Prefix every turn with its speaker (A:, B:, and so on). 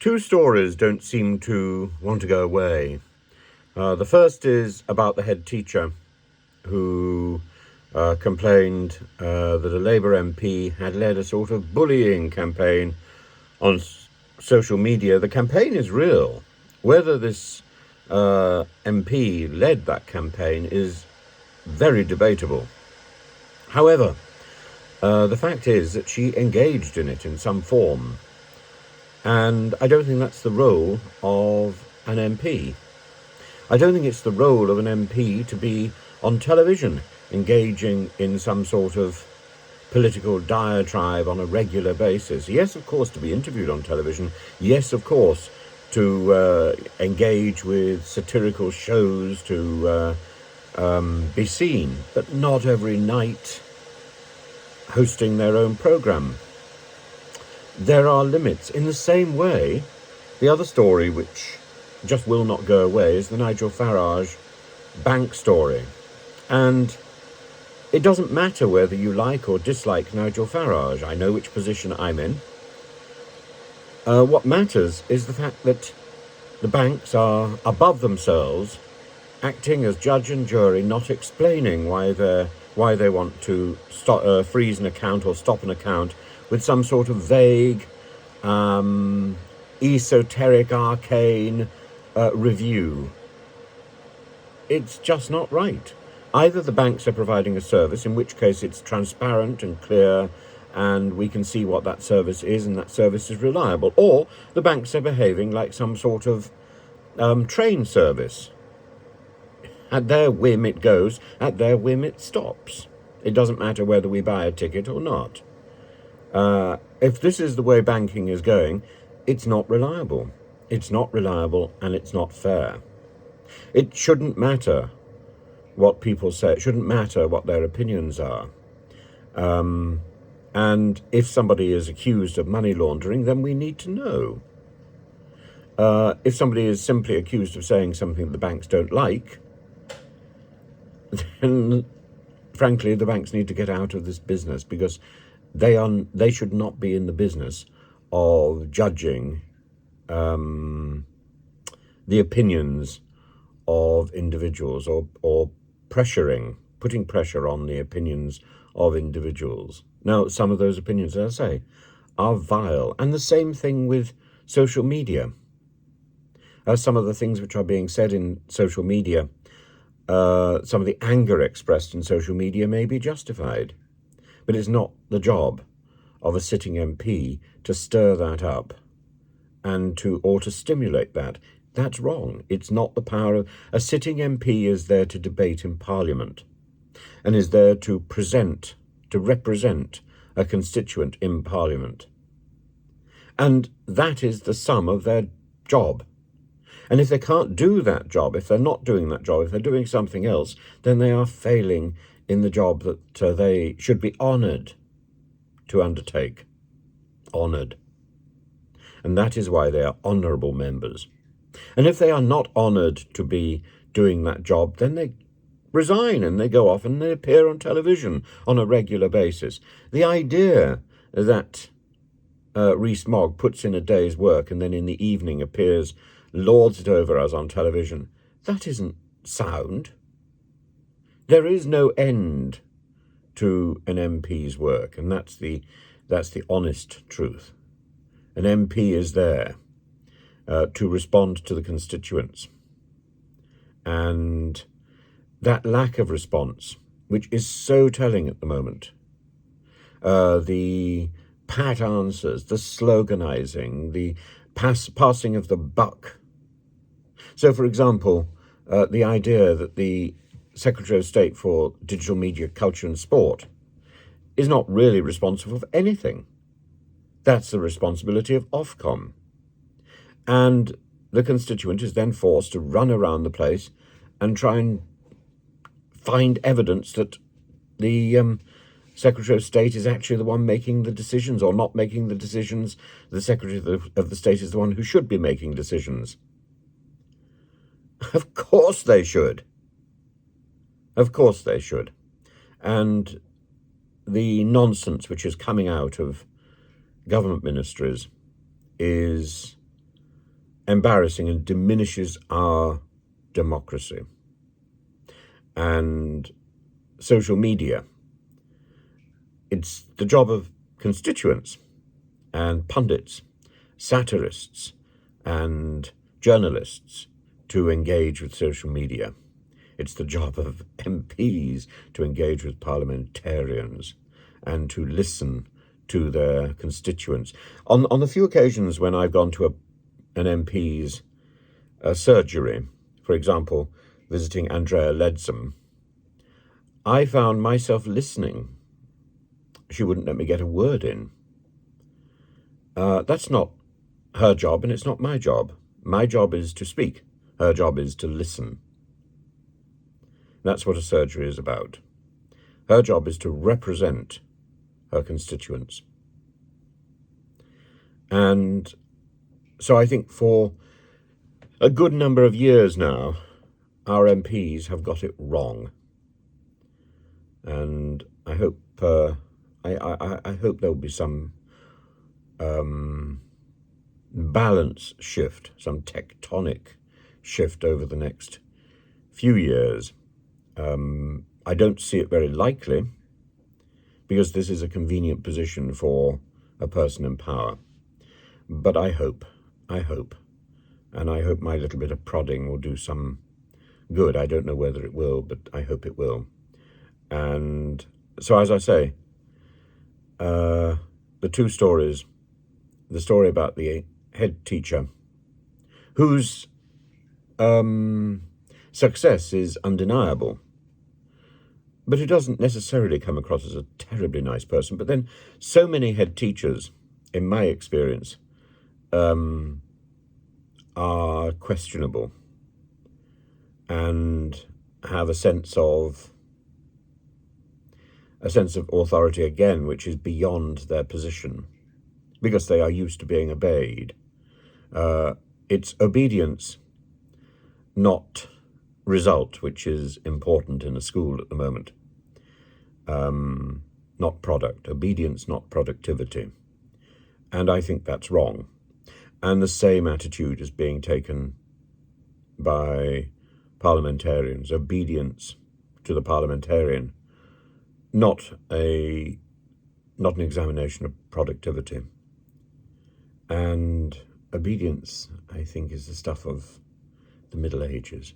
A: Two stories don't seem to want to go away. The first is about the head teacher who complained that a Labour MP had led a sort of bullying campaign on social media. The campaign is real. Whether this MP led that campaign is very debatable. However, the fact is that she engaged in it in some form. And I don't think that's the role of an MP. I don't think it's the role of an MP to be on television engaging in some sort of political diatribe on a regular basis. Yes, of course, to be interviewed on television. Yes, of course, to engage with satirical shows, to be seen, but not every night hosting their own programme. There are limits. In the same way, the other story which just will not go away is the Nigel Farage bank story. And it doesn't matter whether you like or dislike Nigel Farage. I know which position I'm in. What matters is the fact that the banks are above themselves, acting as judge and jury, not explaining why they want to freeze an account or stop an account with some sort of vague, esoteric, arcane review. It's just not right. Either the banks are providing a service, in which case it's transparent and clear and we can see what that service is and that service is reliable, or the banks are behaving like some sort of train service. At their whim it goes, at their whim it stops. It doesn't matter whether we buy a ticket or not. If this is the way banking is going, it's not reliable. It's not reliable and it's not fair. It shouldn't matter what people say. It shouldn't matter what their opinions are. And if somebody is accused of money laundering, then we need to know. If somebody is simply accused of saying something the banks don't like, then frankly the banks need to get out of this business, because they should not be in the business of judging the opinions of individuals or putting pressure on the opinions of individuals. Now, some of those opinions, as I say, are vile. And the same thing with social media. Some of the things which are being said in social media, some of the anger expressed in social media may be justified. But it's not the job of a sitting MP to stir that up or to stimulate that. That's wrong. It's not the power of... A sitting MP is there to debate in Parliament and is there to represent a constituent in Parliament. And that is the sum of their job. And if they can't do that job, if they're not doing that job, if they're doing something else, then they are failing in the job that they should be honoured to undertake. Honoured. And that is why they are honourable members. And if they are not honoured to be doing that job, then they resign and they go off and they appear on television on a regular basis. The idea that Rees-Mogg puts in a day's work and then in the evening appears, lords it over us on television, that isn't sound. There is no end to an MP's work, and that's the honest truth. An MP is there to respond to the constituents. And that lack of response, which is so telling at the moment, the pat answers, the sloganizing, the passing of the buck. So, for example, the idea that the Secretary of State for Digital Media, Culture and Sport is not really responsible for anything. That's the responsibility of Ofcom. And the constituent is then forced to run around the place and try and find evidence that the Secretary of State is actually the one making the decisions or not making the decisions. The Secretary of the State is the one who should be making decisions. Of course they should. Of course they should. And the nonsense which is coming out of government ministries is embarrassing and diminishes our democracy. And social media, it's the job of constituents and pundits, satirists and journalists to engage with social media. It's the job of MPs to engage with parliamentarians and to listen to their constituents. On the few occasions when I've gone to an MP's surgery, for example, visiting Andrea Leadsom, I found myself listening. She wouldn't let me get a word in. That's not her job, and it's not my job. My job is to speak. Her job is to listen. That's what a surgery is about. Her job is to represent her constituents. And so I think for a good number of years now, our MPs have got it wrong. And I hope I hope there will be some balance shift, some tectonic shift over the next few years. I don't see it very likely, because this is a convenient position for a person in power. But I hope, and I hope my little bit of prodding will do some good. I don't know whether it will, but I hope it will. And so, as I say, the two stories, the story about the head teacher, whose success is undeniable, but who doesn't necessarily come across as a terribly nice person. But then so many head teachers, in my experience, are questionable and have a sense of authority again, which is beyond their position, because they are used to being obeyed. It's obedience, not result, which is important in a school at the moment. Not product. Obedience, not productivity. And I think that's wrong. And the same attitude is being taken by parliamentarians. Obedience to the parliamentarian, not an examination of productivity. And obedience, I think, is the stuff of the Middle Ages.